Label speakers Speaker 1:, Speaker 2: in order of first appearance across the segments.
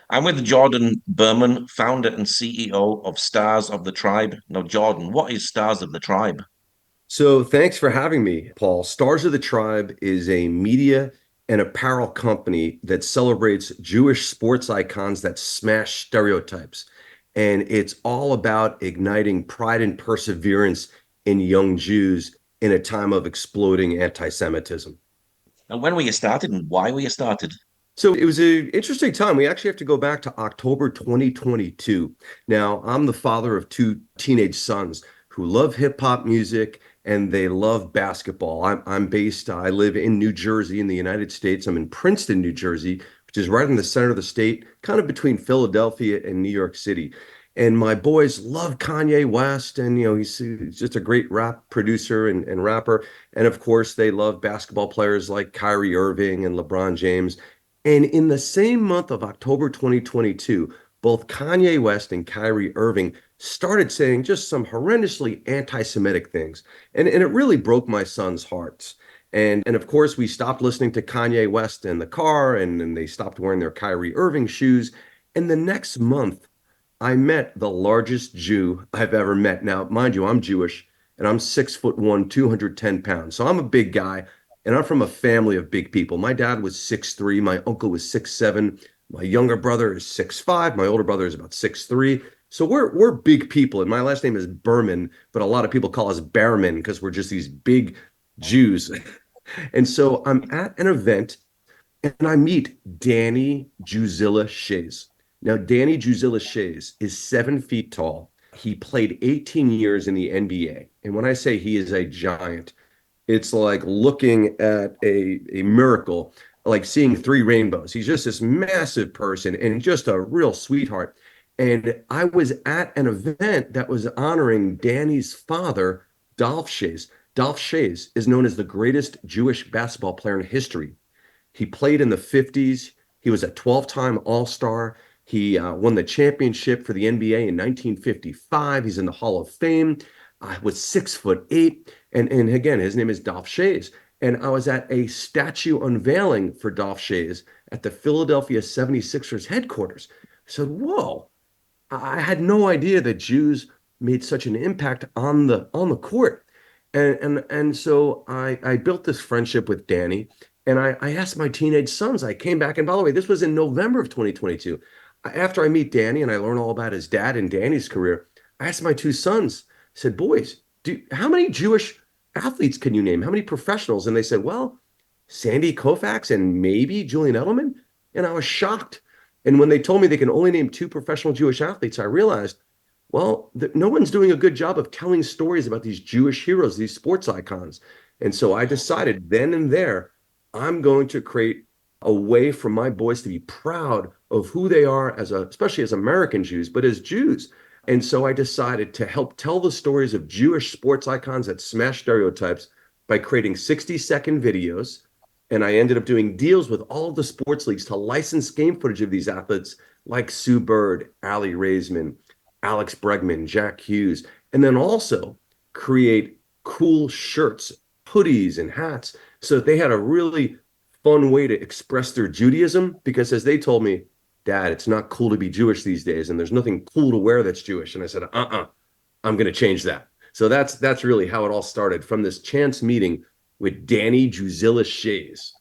Speaker 1: I'm with Jordan Berman, founder and CEO of Stars of the Tribe. Now, Jordan, what is Stars of the Tribe?
Speaker 2: So thanks for having me, Paul. Stars of the Tribe is a media and apparel company that celebrates Jewish sports icons that smash stereotypes. And it's all about igniting pride and perseverance in young Jews in a time of exploding anti-Semitism.
Speaker 1: And when were you started and why were you started?
Speaker 2: So it was an interesting time. We actually have to go back to October 2022. Now, I'm the father of two teenage sons who love hip hop music and they love basketball. I live in New Jersey in the United States. I'm in Princeton, New Jersey, which is right in the center of the state, kind of between Philadelphia and New York City. And my boys love Kanye West, and he's just a great rap producer and rapper. And of course, they love basketball players like Kyrie Irving and LeBron James. And in the same month of October 2022, both Kanye West and Kyrie Irving started saying just some horrendously anti-Semitic things. And it really broke my son's hearts. And of course, we stopped listening to Kanye West in the car, and they stopped wearing their Kyrie Irving shoes. And the next month, I met the largest Jew I've ever met. Now, mind you, I'm Jewish and I'm 6'1", 210 pounds. So I'm a big guy and I'm from a family of big people. My dad was 6'3", my uncle was 6'7", my younger brother is 6'5", my older brother is about 6'3". So we're big people, and my last name is Berman, but a lot of people call us Bearman because we're just these big Jews. And so I'm at an event and I meet Danny Juzilla Shays. Now, Danny Juzilla Shays is 7 feet tall. He played 18 years in the NBA. And when I say he is a giant, it's like looking at a miracle, like seeing three rainbows. He's just this massive person and just a real sweetheart. And I was at an event that was honoring Danny's father, Dolph Shays. Dolph Shays is known as the greatest Jewish basketball player in history. He played in the 50s. He was a 12-time All-Star. He won the championship for the NBA in 1955. He's in the Hall of Fame. Was 6'8", and again, his name is Dolph Shays. And I was at a statue unveiling for Dolph Shays at the Philadelphia 76ers headquarters. I said, "Whoa, I had no idea that Jews made such an impact on the court." And so I built this friendship with Danny, and I asked my teenage sons. I came back, and by the way, this was in November of 2022. After I meet Danny and I learn all about his dad and Danny's career, I asked my two sons, I said, "Boys, how many Jewish athletes can you name? How many professionals?" And they said, "Well, Sandy Koufax and maybe Julian Edelman." And I was shocked. And when they told me they can only name two professional Jewish athletes, I realized, well, no one's doing a good job of telling stories about these Jewish heroes, these sports icons. And so I decided then and there, I'm going to create a way for my boys to be proud of who they are especially as American Jews, but as Jews. And so I decided to help tell the stories of Jewish sports icons that smash stereotypes by creating 60-second videos. And I ended up doing deals with all of the sports leagues to license game footage of these athletes like Sue Bird, Aly Raisman, Alex Bregman, Jack Hughes, and then also create cool shirts, hoodies, and hats so that they had a really fun way to express their Judaism. Because as they told me, "Dad, it's not cool to be Jewish these days, and there's nothing cool to wear that's Jewish." And I said, I'm going to change that. So that's really how it all started, from this chance meeting with Danny Juzilla Shays.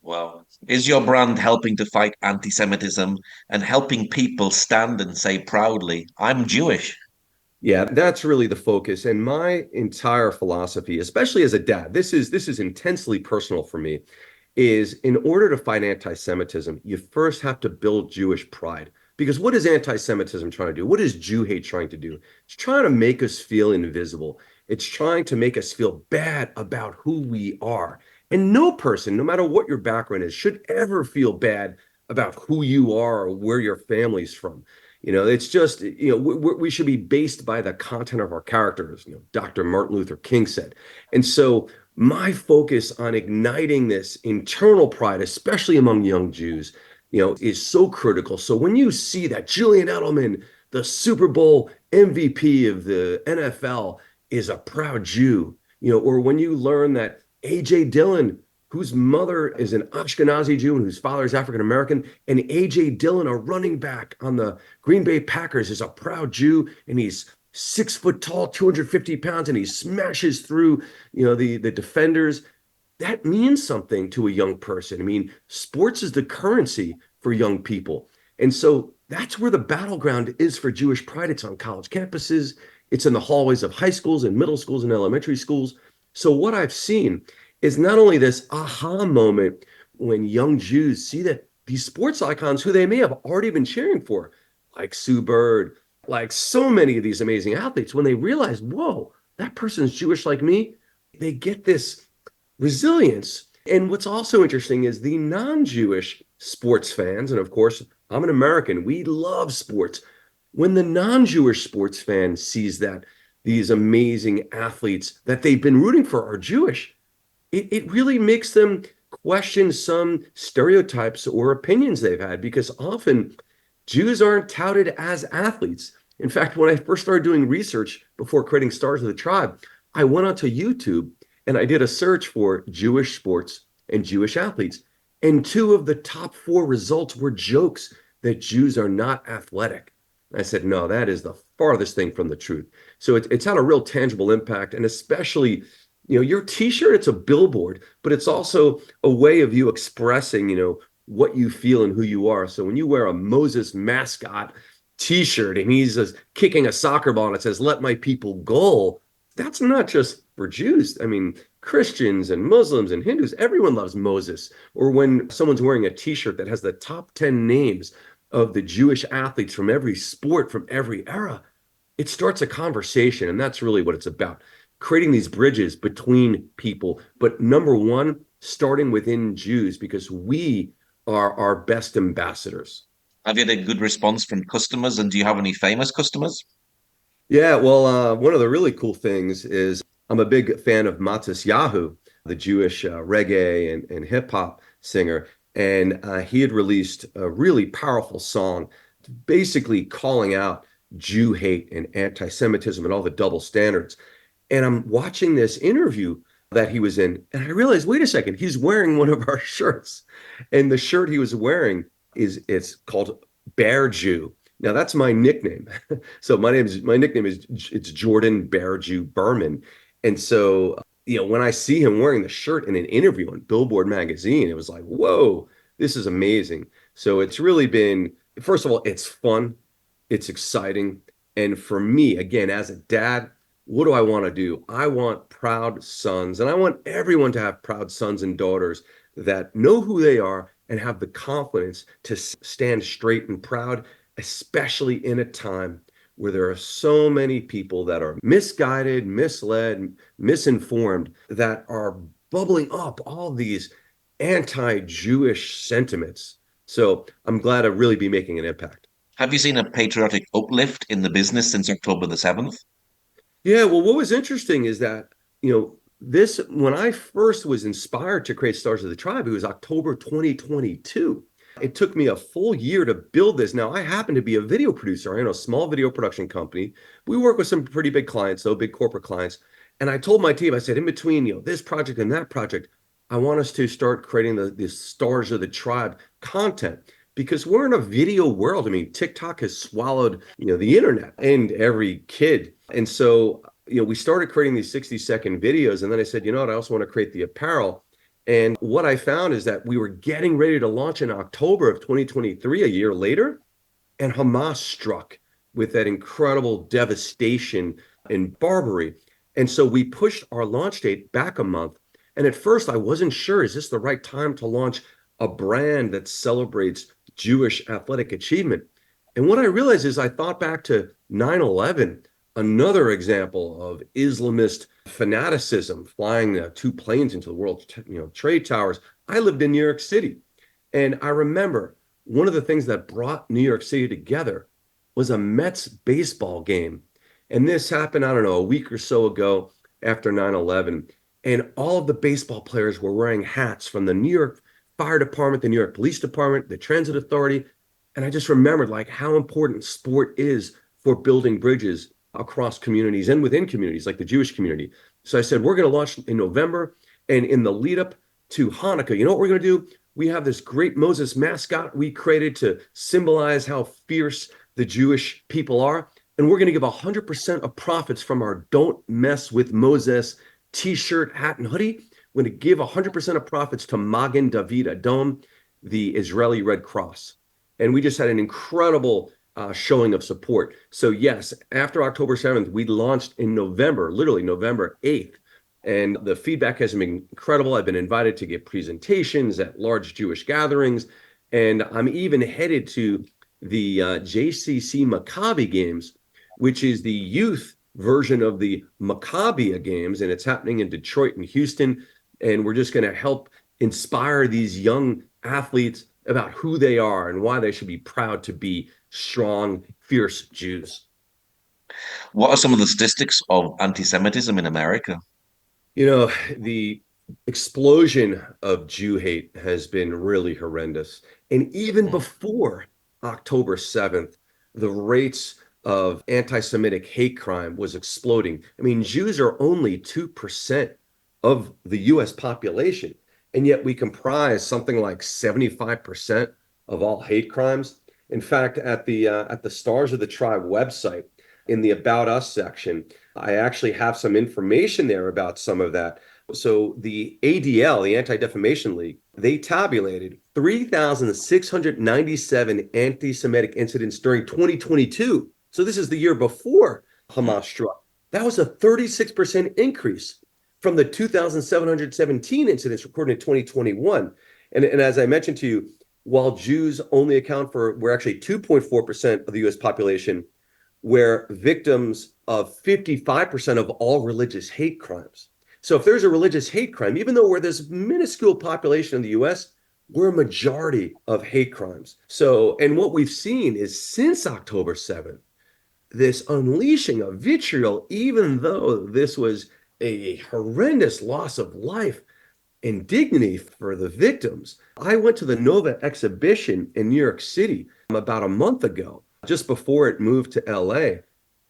Speaker 1: Well, is your brand helping to fight anti-Semitism and helping people stand and say proudly, I'm Jewish?
Speaker 2: Yeah, that's really the focus. And my entire philosophy, especially as a dad, this is intensely personal for me, is in order to fight anti-Semitism, you first have to build Jewish pride. Because what is anti-Semitism trying to do? What is Jew hate trying to do? It's trying to make us feel invisible. It's trying to make us feel bad about who we are. And no person, no matter what your background is, should ever feel bad about who you are or where your family's from. It's just, we should be based by the content of our characters, Dr. Martin Luther King said. And so my focus on igniting this internal pride, especially among young Jews, is so critical. So when you see that Julian Edelman, the Super Bowl MVP of the NFL, is a proud Jew, or when you learn that AJ Dillon whose mother is an Ashkenazi Jew and whose father is African American. And A.J. Dillon, a running back on the Green Bay Packers, is a proud Jew, and he's 6 foot tall, 250 pounds, and he smashes through, the defenders. That means something to a young person. I mean, sports is the currency for young people. And so that's where the battleground is for Jewish pride. It's on college campuses, it's in the hallways of high schools and middle schools and elementary schools. So what I've seen is not only this aha moment when young Jews see that these sports icons who they may have already been cheering for, like Sue Bird, like so many of these amazing athletes, when they realize, whoa, that person's Jewish like me, they get this resilience. And what's also interesting is the non-Jewish sports fans, and of course, I'm an American, we love sports. When the non-Jewish sports fan sees that these amazing athletes that they've been rooting for are Jewish, it really makes them question some stereotypes or opinions they've had, because often Jews aren't touted as athletes. In fact, when I first started doing research before creating Stars of the Tribe, I went onto YouTube and I did a search for Jewish sports and Jewish athletes. And two of the top four results were jokes that Jews are not athletic. I said, no, that is the farthest thing from the truth. So it's had a real tangible impact. And especially, your t-shirt, it's a billboard, but it's also a way of you expressing, what you feel and who you are. So when you wear a Moses mascot t-shirt and he's kicking a soccer ball and it says, let my people go, that's not just for Jews. I mean, Christians and Muslims and Hindus, everyone loves Moses. Or when someone's wearing a t-shirt that has the top 10 names of the Jewish athletes from every sport, from every era, it starts a conversation. And that's really what it's about, creating these bridges between people. But number one, starting within Jews, because we are our best ambassadors.
Speaker 1: Have you had a good response from customers? And do you have any famous customers?
Speaker 2: Yeah, well, one of the really cool things is I'm a big fan of Matis Yahu, the Jewish reggae and hip hop singer. And he had released a really powerful song, basically calling out Jew hate and anti-Semitism and all the double standards. And I'm watching this interview that he was in, and I realized, wait a second, he's wearing one of our shirts. And the shirt he was wearing it's called Bear Jew. Now that's my nickname. So my nickname is it's Jordan Bear Jew Berman. And so, when I see him wearing the shirt in an interview on Billboard magazine, it was like, whoa, this is amazing. So it's really been, first of all, it's fun, it's exciting. And for me, again, as a dad, what do I want to do? I want proud sons, and I want everyone to have proud sons and daughters that know who they are and have the confidence to stand straight and proud, especially in a time where there are so many people that are misguided, misled, misinformed, that are bubbling up all these anti-Jewish sentiments. So I'm glad to really be making an impact.
Speaker 1: Have you seen a patriotic uplift in the business since October the 7th?
Speaker 2: Yeah, well, what was interesting is that, this, when I first was inspired to create Stars of the Tribe, it was October 2022. It took me a full year to build this. Now, I happen to be a video producer. I own a small video production company. We work with some pretty big clients, though, big corporate clients. And I told my team, I said, in between, this project and that project, I want us to start creating the Stars of the Tribe content, because we're in a video world. I mean, TikTok has swallowed, the internet and every kid. And so, we started creating these 60-second videos. And then I said, you know what, I also want to create the apparel. And what I found is that we were getting ready to launch in October of 2023, a year later, and Hamas struck with that incredible devastation and barbarity. And so we pushed our launch date back a month. And at first, I wasn't sure, is this the right time to launch a brand that celebrates Jewish athletic achievement? And what I realized is I thought back to 9/11, another example of Islamist fanaticism, flying two planes into the World Trade Towers. I lived in New York City, and I remember one of the things that brought New York City together was a Mets baseball game. And this happened, I don't know, a week or so ago after 9/11. And all of the baseball players were wearing hats from the New York Fire Department, the New York Police Department, the Transit Authority. And I just remembered like how important sport is for building bridges across communities and within communities like the Jewish community. So I said, we're going to launch in November. And in the lead up, to Hanukkah. You know what we're going to do? We have this great Moses mascot we created to symbolize how fierce the Jewish people are. And we're going to give 100% of profits from our Don't Mess with Moses t-shirt, hat, and hoodie. We're going to give 100% of profits to Magen David Adom, the Israeli Red Cross. And we just had an incredible showing of support. So yes, after October 7th, we launched in November, literally November 8th. And the feedback has been incredible. I've been invited to give presentations at large Jewish gatherings. And I'm even headed to the JCC Maccabi games, which is the youth version of the Maccabia games. And it's happening in Detroit and Houston. And we're just going to help inspire these young athletes about who they are and why they should be proud to be strong, fierce Jews.
Speaker 1: What are some of the statistics of anti-Semitism in America?
Speaker 2: You know, the explosion of Jew hate has been really horrendous. And even before October 7th, the rates of anti-Semitic hate crime was exploding. I mean, Jews are only 2% of the US population, and yet we comprise something like 75% of all hate crimes. In fact, at the Stars of the Tribe website, in the About Us section, I actually have some information there about some of that. So the ADL, the Anti-Defamation League, they tabulated 3,697 anti-Semitic incidents during 2022. So this is the year before Hamas struck. That was a 36% increase from the 2,717 incidents recorded in 2021. And as I mentioned to you, while Jews only account for, we're actually 2.4% of the US population, we're victims of 55% of all religious hate crimes. So if there's a religious hate crime, even though we're this minuscule population in the US, we're a majority of hate crimes. So, and what we've seen is since October 7th, this unleashing of vitriol, even though this was a horrendous loss of life and dignity for the victims. I went to the Nova exhibition in New York City about a month ago, just before it moved to LA,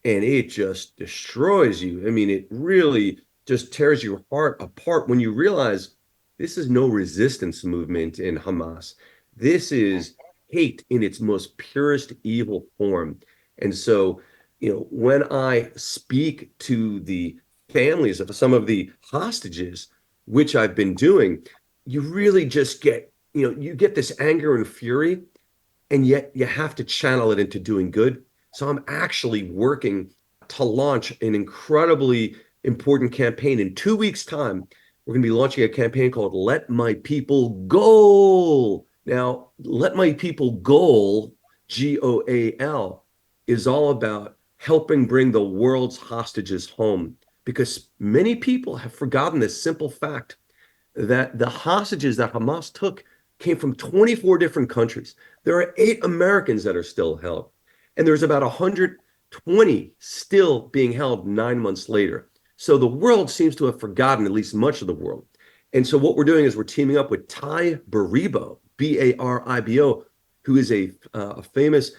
Speaker 2: and it just destroys you. I mean, it really just tears your heart apart when you realize this is no resistance movement in Hamas. This is hate in its most purest evil form. And so, when I speak to the families of some of the hostages, which I've been doing, you really just get, you get this anger and fury, and yet you have to channel it into doing good. So I'm actually working to launch an incredibly important campaign. In 2 weeks' time, we're going to be launching a campaign called Let My People Goal. Now, Let My People Goal, GOAL, is all about helping bring the world's hostages home, because many people have forgotten this simple fact that the hostages that Hamas took came from 24 different countries. There are 8 Americans that are still held, and there's about 120 still being held 9 months later. So the world seems to have forgotten, at least much of the world. And so what we're doing is we're teaming up with Ty Baribo, Baribo, who is a famous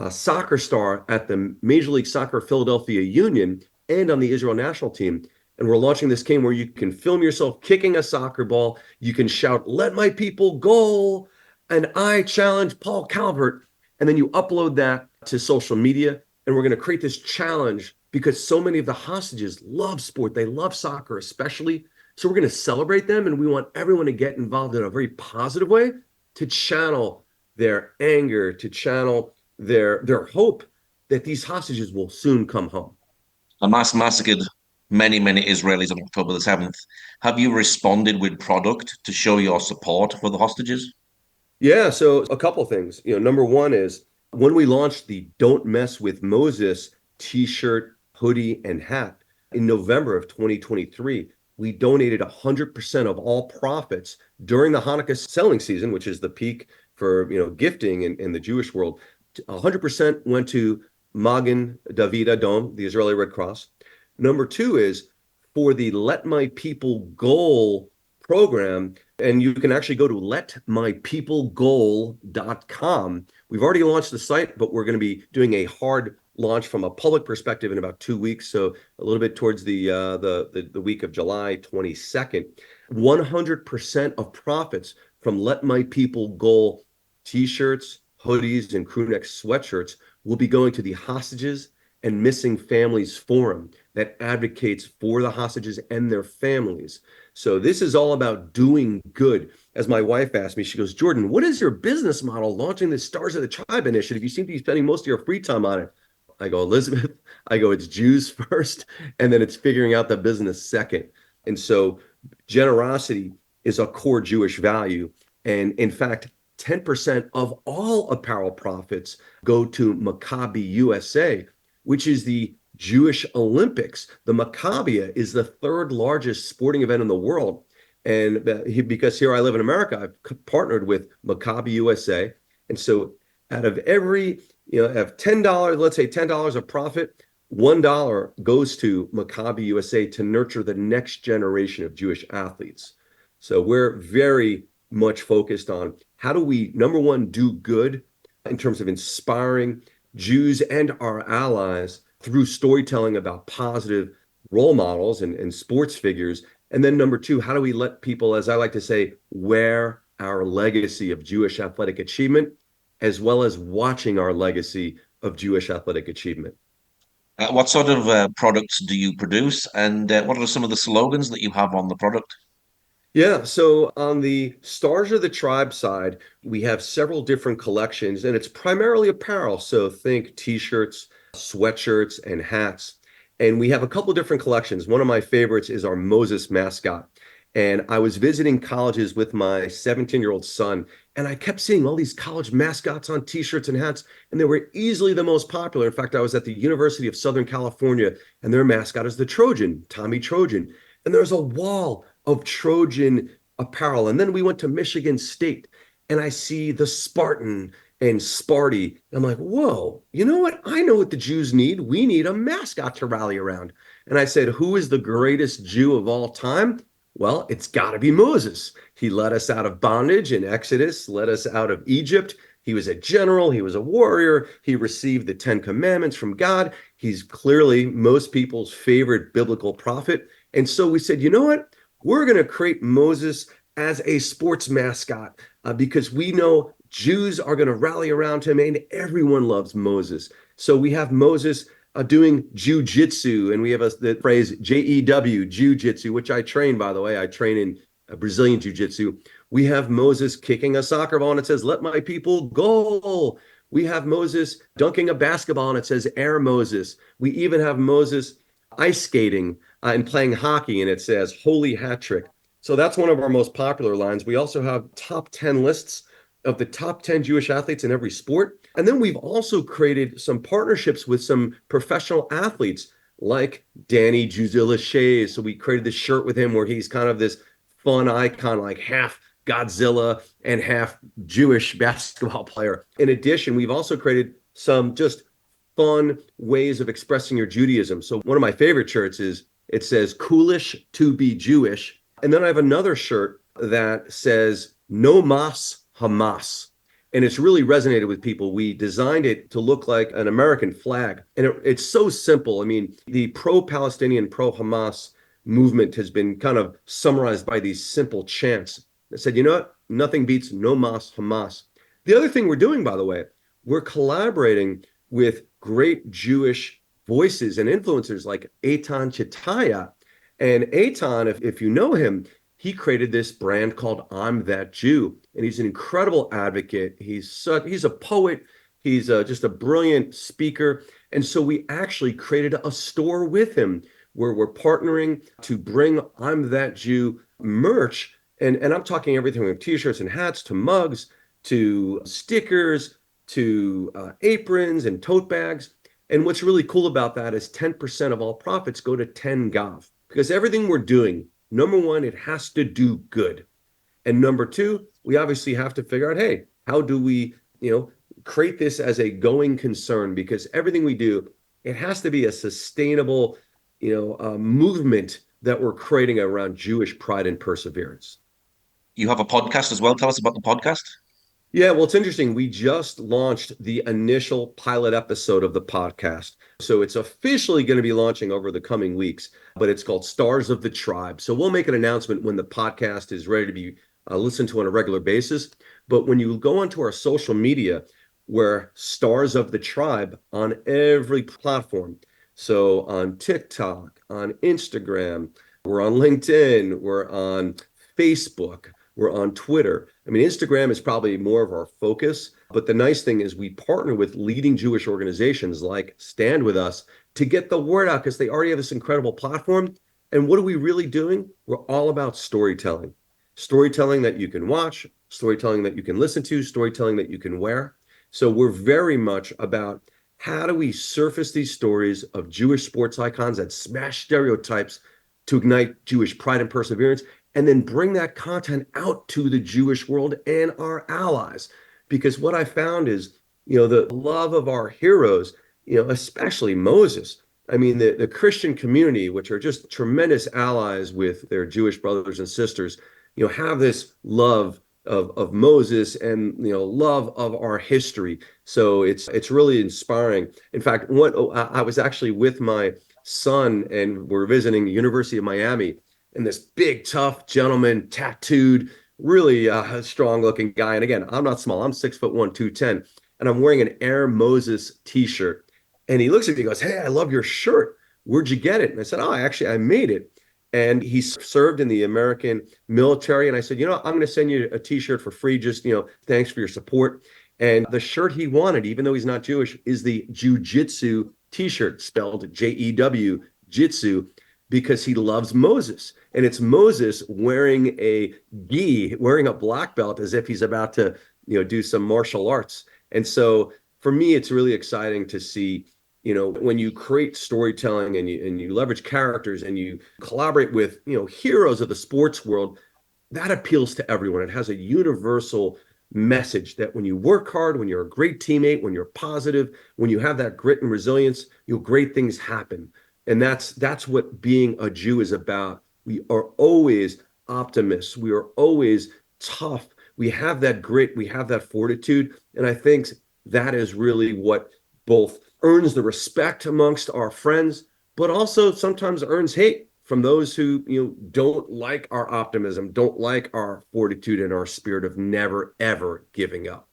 Speaker 2: soccer star at the Major League Soccer Philadelphia Union and on the Israel national team. And we're launching this game where you can film yourself kicking a soccer ball. You can shout, "Let my people goal," and I challenge Paul Calvert. And then you upload that to social media. And we're going to create this challenge because so many of the hostages love sport. They love soccer, especially. So we're going to celebrate them. And we want everyone to get involved in a very positive way to channel their anger, to channel their hope that these hostages will soon come home.
Speaker 1: Hamas massacred many, many Israelis on October the 7th. Have you responded with product to show your support for the hostages?
Speaker 2: Yeah, so a couple things. Number one is when we launched the Don't Mess with Moses t-shirt, hoodie, and hat in November of 2023, we donated 100% of all profits during the Hanukkah selling season, which is the peak for, gifting in the Jewish world. 100% went to Magen David Adom, the Israeli Red Cross. Number two is for the Let My People Goal program, and you can actually go to letmypeoplegoal.com. We've already launched the site, but we're going to be doing a hard launch from a public perspective in about 2 weeks, so a little bit towards the week of July 22nd. 100% of profits from Let My People Go t-shirts, hoodies, and crew neck sweatshirts will be going to the Hostages and Missing Families Forum that advocates for the hostages and their families. So this is all about doing good. As my wife asked me, she goes, Jordan, what is your business model launching the Stars of the Tribe initiative? You seem to be spending most of your free time on it. I go, Elizabeth, I go, it's Jews first, and then it's figuring out the business second. And so generosity is a core Jewish value. And in fact, 10% of all apparel profits go to Maccabi USA, which is the Jewish Olympics. The Maccabia is the third largest sporting event in the world. And because here I live in America, I've partnered with Maccabi USA. And so out of every, of $10, let's say $10 of profit, $1 goes to Maccabi USA to nurture the next generation of Jewish athletes. So we're very much focused on how do we, number one, do good in terms of inspiring Jews and our allies through storytelling about positive role models and sports figures. And then number two, how do we let people, as I like to say, wear our legacy of Jewish athletic achievement, as well as watching our legacy of Jewish athletic achievement.
Speaker 1: What sort of products do you produce, and what are some of the slogans that you have on the product?
Speaker 2: Yeah, so on the Stars of the Tribe side, we have several different collections, and it's primarily apparel. So think t-shirts, sweatshirts, and hats. And we have a couple different collections. One of my favorites is our Moses mascot. And I was visiting colleges with my 17-year-old son, and I kept seeing all these college mascots on t-shirts and hats, and they were easily the most popular. In fact, I was at the University of Southern California, and their mascot is the Trojan, Tommy Trojan. And there's a wall of Trojan apparel. And then we went to Michigan State, and I see the Spartan and Sparty. I'm like, whoa, you know what? I know what the Jews need. We need a mascot to rally around. And I said, who is the greatest Jew of all time? Well, it's got to be Moses. He led us out of bondage in Exodus, led us out of Egypt. He was a general. He was a warrior. He received the 10 Commandments from God. He's clearly most people's favorite biblical prophet. And so we said, you know what? We're going to create Moses as a sports mascot because we know Jews are going to rally around him and everyone loves Moses. So we have Moses doing jiu-jitsu, and we have the phrase J-E-W, jiu-jitsu, which I train, by the way. I train in Brazilian jiu-jitsu. We have Moses kicking a soccer ball and it says, let my people go. We have Moses dunking a basketball and it says, Air Moses. We even have Moses ice skating and playing hockey and it says, Holy Hat Trick. So that's one of our most popular lines. We also have top 10 lists of the top 10 Jewish athletes in every sport. And then we've also created some partnerships with some professional athletes like Danny Juzila. So we created this shirt with him where he's kind of this fun icon, like half Godzilla and half Jewish basketball player. In addition, we've also created some just fun ways of expressing your Judaism. So one of my favorite shirts is, it says, coolish to be Jewish. And then I have another shirt that says, no mas Hamas. And it's really resonated with people. We designed it to look like an American flag. And it's so simple. I mean, the pro-Palestinian, pro-Hamas movement has been kind of summarized by these simple chants that said, you know what? Nothing beats no mas Hamas. The other thing we're doing, by the way, we're collaborating with great Jewish voices and influencers like Eitan Chitaya. And Eitan, if you know him, he created this brand called I'm That Jew. And he's an incredible advocate. He's a poet. He's just a brilliant speaker. And so we actually created a store with him where we're partnering to bring I'm That Jew merch. And I'm talking everything from t-shirts and hats to mugs to stickers to aprons and tote bags. And what's really cool about that is 10% of all profits go to 10 Gav. Because everything we're doing, number one, it has to do good. And number two, we obviously have to figure out, hey, how do we, create this as a going concern? Because everything we do, it has to be a sustainable, movement that we're creating around Jewish pride and perseverance.
Speaker 1: You have a podcast as well. Tell us about the podcast.
Speaker 2: Yeah, well, it's interesting. We just launched the initial pilot episode of the podcast. So it's officially going to be launching over the coming weeks, but it's called Stars of the Tribe. So we'll make an announcement when the podcast is ready to be listened to on a regular basis. But when you go onto our social media, we're Stars of the Tribe on every platform. So on TikTok, on Instagram, we're on LinkedIn, we're on Facebook. We're on Twitter. I mean, Instagram is probably more of our focus, but the nice thing is we partner with leading Jewish organizations like Stand With Us to get the word out because they already have this incredible platform. And what are we really doing? We're all about storytelling. Storytelling that you can watch, storytelling that you can listen to, storytelling that you can wear. So we're very much about how do we surface these stories of Jewish sports icons that smash stereotypes to ignite Jewish pride and perseverance, and then bring that content out to the Jewish world and our allies. Because what I found is, the love of our heroes, especially Moses. I mean, the Christian community, which are just tremendous allies with their Jewish brothers and sisters, have this love of Moses and love of our history. So it's really inspiring. In fact, I was actually with my son and we're visiting the University of Miami, and this big, tough gentleman, tattooed, really strong looking guy. And again, I'm not small. I'm 6'1", 210. And I'm wearing an Air Moses t-shirt. And he looks at me and goes, "Hey, I love your shirt. Where'd you get it?" And I said, "Oh, actually, I made it." And he served in the American military. And I said, "I'm going to send you a t-shirt for free. Just, thanks for your support." And the shirt he wanted, even though he's not Jewish, is the Jiu-Jitsu t-shirt, spelled Jew, Jitsu, because he loves Moses. And it's Moses wearing a gi, wearing a black belt as if he's about to, do some martial arts. And so for me, it's really exciting to see, when you create storytelling and you leverage characters and you collaborate with, heroes of the sports world, that appeals to everyone. It has a universal message that when you work hard, when you're a great teammate, when you're positive, when you have that grit and resilience, great things happen. And that's what being a Jew is about. We are always optimists. We are always tough. We have that grit. We have that fortitude. And I think that is really what both earns the respect amongst our friends, but also sometimes earns hate from those who don't like our optimism, don't like our fortitude and our spirit of never ever giving up.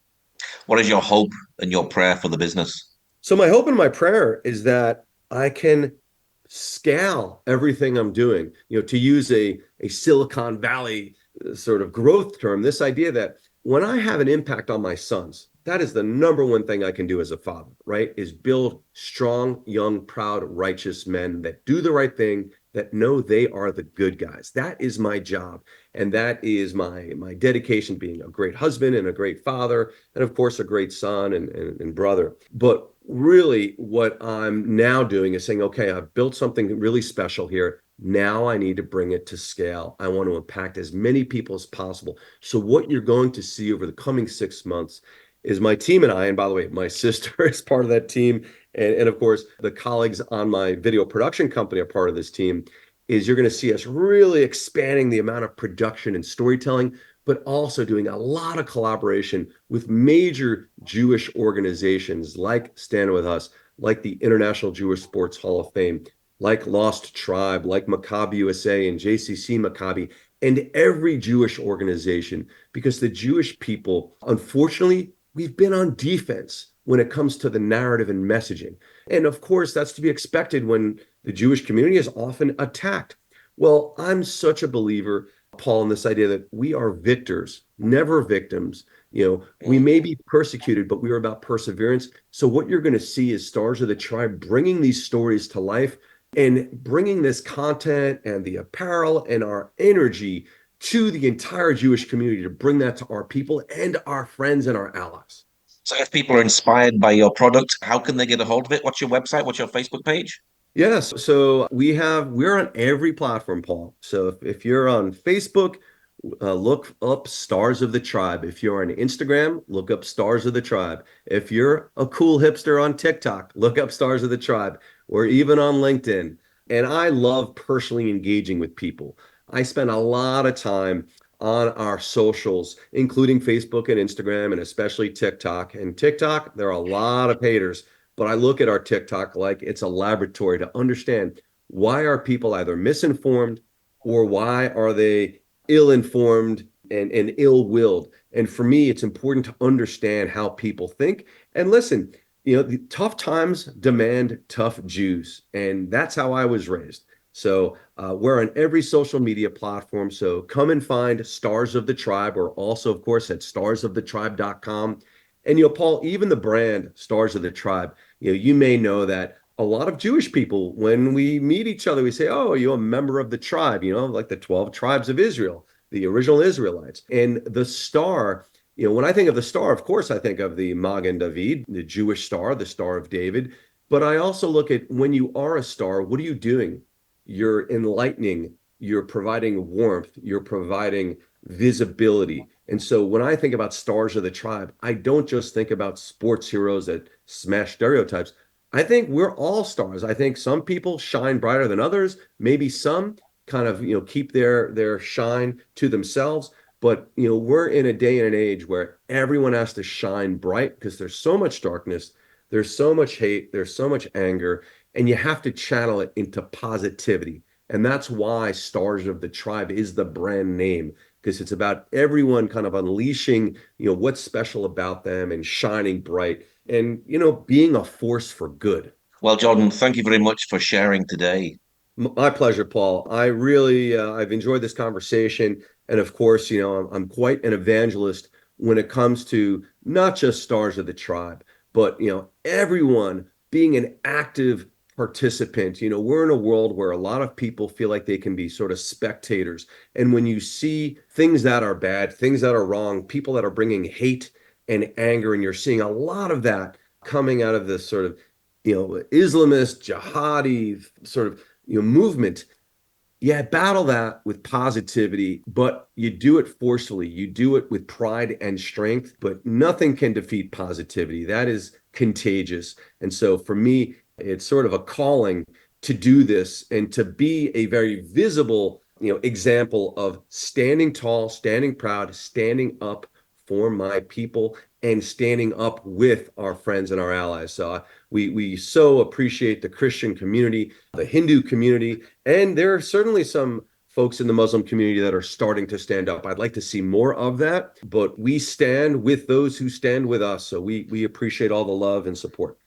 Speaker 1: What is your hope and your prayer for the business?
Speaker 2: So my hope and my prayer is that I can scale everything I'm doing, to use a Silicon Valley sort of growth term, this idea that when I have an impact on my sons, that is the number one thing I can do as a father, right? Is build strong, young, proud, righteous men that do the right thing, that know they are the good guys. That is my job. And that is my dedication to being a great husband and a great father, and of course, a great son and brother. But really, what I'm now doing is saying, okay, I've built something really special here. Now I need to bring it to scale. I want to impact as many people as possible. So what you're going to see over the coming 6 months is my team and I, and by the way, my sister is part of that team. And of course, the colleagues on my video production company are part of this team, is you're going to see us really expanding the amount of production and storytelling, but also doing a lot of collaboration with major Jewish organizations like Stand With Us, like the International Jewish Sports Hall of Fame, like Lost Tribe, like Maccabi USA and JCC Maccabi, and every Jewish organization, because the Jewish people, unfortunately, we've been on defense when it comes to the narrative and messaging. And of course, that's to be expected when the Jewish community is often attacked. Well, I'm such a believer, Paul, in this idea that we are victors, never victims. We may be persecuted, but we are about perseverance. So what you're going to see is Stars of the Tribe bringing these stories to life and bringing this content and the apparel and our energy to the entire Jewish community to bring that to our people and our friends and our allies.
Speaker 1: So if people are inspired by your product, how can they get a hold of it? What's your website? What's your Facebook page?
Speaker 2: Yes, so we're on every platform, Paul. So if you're on Facebook, look up Stars of the Tribe. If you're on Instagram, look up Stars of the Tribe. If you're a cool hipster on TikTok, look up Stars of the Tribe, or even on LinkedIn. And I love personally engaging with people. I spend a lot of time on our socials, including Facebook and Instagram, and especially TikTok. And TikTok, there are a lot of haters, but I look at our TikTok like it's a laboratory to understand why are people either misinformed or why are they ill-informed and ill-willed. And for me, it's important to understand how people think. And listen, the tough times demand tough Jews, and that's how I was raised. So we're on every social media platform. So come and find Stars of the Tribe. We're also, of course, at starsofthetribe.com. And Paul, even the brand Stars of the Tribe, you may know that a lot of Jewish people, when we meet each other, we say, "Oh, are you a member of the tribe?" Like the 12 tribes of Israel, the original Israelites. And the star, when I think of the star, of course, I think of the Magen David, the Jewish star, the Star of David. But I also look at when you are a star, what are you doing? You're enlightening, you're providing warmth, you're providing visibility. And so when I think about Stars of the Tribe, I don't just think about sports heroes that smash stereotypes. I think we're all stars. I think some people shine brighter than others. Maybe some kind of, keep their shine to themselves. But, we're in a day and an age where everyone has to shine bright because there's so much darkness, there's so much hate, there's so much anger, and you have to channel it into positivity. And that's why Stars of the Tribe is the brand name, because it's about everyone kind of unleashing, what's special about them and shining bright and, being a force for good.
Speaker 1: Well, Jordan, thank you very much for sharing today.
Speaker 2: My pleasure, Paul. I've enjoyed this conversation. And of course, I'm quite an evangelist when it comes to not just Stars of the Tribe, but, everyone being an active participant. We're in a world where a lot of people feel like they can be sort of spectators. And when you see things that are bad, things that are wrong, people that are bringing hate and anger, and you're seeing a lot of that coming out of this sort of, Islamist, jihadi sort of movement. Yeah, battle that with positivity, but you do it forcefully. You do it with pride and strength, but nothing can defeat positivity. That is contagious. And so for me, it's sort of a calling to do this and to be a very visible, example of standing tall, standing proud, standing up for my people and standing up with our friends and our allies. So we so appreciate the Christian community, the Hindu community, and there are certainly some folks in the Muslim community that are starting to stand up. I'd like to see more of that, but we stand with those who stand with us. So we appreciate all the love and support.